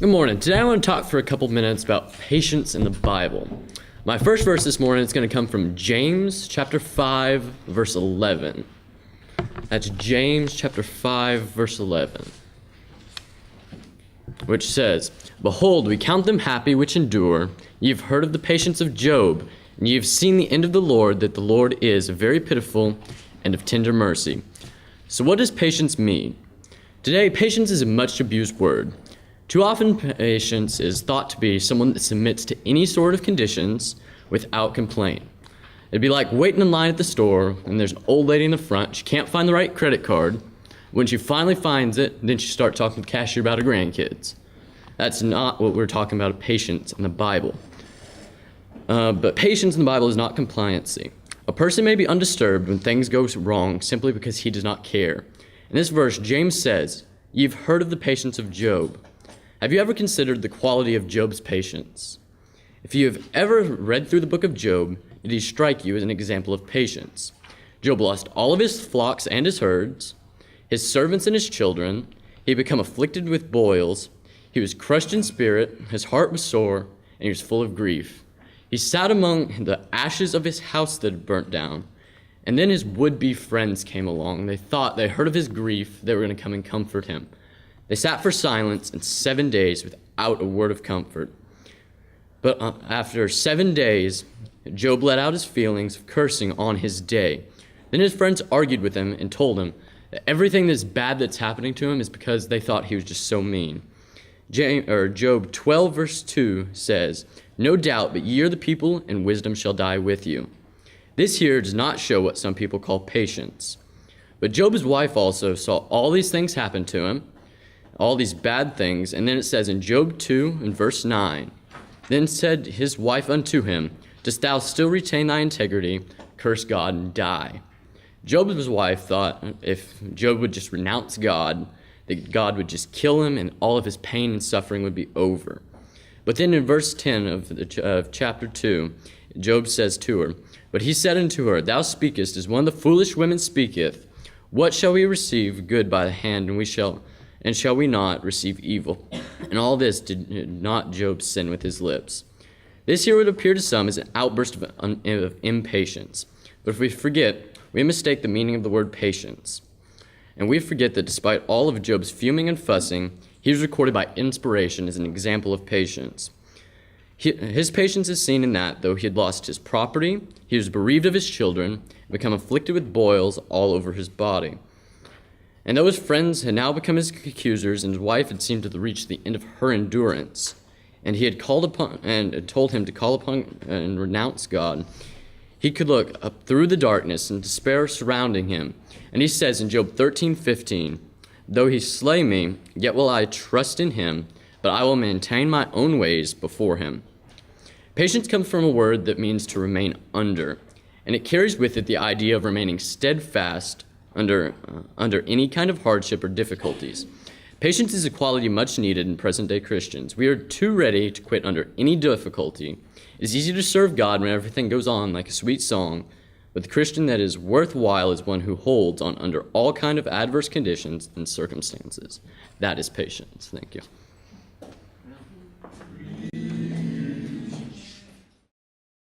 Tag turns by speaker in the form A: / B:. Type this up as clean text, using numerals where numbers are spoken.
A: Good morning. Today I want to talk for a couple minutes about patience in the Bible. My first verse this morning is going to come from James chapter 5, verse 11. That's James chapter 5, verse 11, which says, "Behold, we count them happy which endure. Ye have heard of the patience of Job, and ye have seen the end of the Lord, that the Lord is very pitiful and of tender mercy." So what does patience mean? Today, patience is a much abused word. Too often, patience is thought to be someone that submits to any sort of conditions without complaint. It'd be like waiting in line at the store, and there's an old lady in the front. She can't find the right credit card. When she finally finds it, then she starts talking to the cashier about her grandkids. That's not what we're talking about, patience in the Bible. But patience in the Bible is not compliancy. A person may be undisturbed when things go wrong simply because he does not care. In this verse, James says, "You've heard of the patience of Job." Have you ever considered the quality of Job's patience? If you have ever read through the book of Job, did he strike you as an example of patience? Job lost all of his flocks and his herds, his servants and his children. He had become afflicted with boils. He was crushed in spirit. His heart was sore, and he was full of grief. He sat among the ashes of his house that had burnt down. And then his would-be friends came along. They thought they heard of his grief. They were going to come and comfort him. They sat for silence in 7 days without a word of comfort. But after 7 days, Job let out his feelings of cursing on his day. Then his friends argued with him and told him that everything that's bad that's happening to him is because they thought he was just so mean. Job 12 verse 2 says, "No doubt, but ye are the people, and wisdom shall die with you." This here does not show what some people call patience. But Job's wife also saw all these things happen to him, all these bad things, and then it says in Job 2 and verse 9, "Then said his wife unto him, Dost thou still retain thy integrity? Curse God and die." Job's wife thought if Job would just renounce God, that God would just kill him and all of his pain and suffering would be over. But then in verse 10 of chapter 2, Job says to her, "But he said unto her, Thou speakest as one of the foolish women speaketh. What shall we receive good by the hand, and shall we not receive evil?" And all this did not Job sin with his lips. This here would appear to some as an outburst of impatience. But if we forget, we mistake the meaning of the word patience. And we forget that despite all of Job's fuming and fussing, he was recorded by inspiration as an example of patience. His patience is seen in that, though he had lost his property, he was bereaved of his children, and become afflicted with boils all over his body. And though his friends had now become his accusers, and his wife had seemed to reach the end of her endurance, and he had called upon and told him to call upon and renounce God, he could look up through the darkness and despair surrounding him. And he says in Job 13:15, "Though he slay me, yet will I trust in him, but I will maintain my own ways before him." Patience comes from a word that means to remain under, and it carries with it the idea of remaining steadfast under any kind of hardship or difficulties. Patience is a quality much needed in present-day Christians. We are too ready to quit under any difficulty. It is easy to serve God when everything goes on like a sweet song, but the Christian that is worthwhile is one who holds on under all kind of adverse conditions and circumstances. That is patience. Thank you.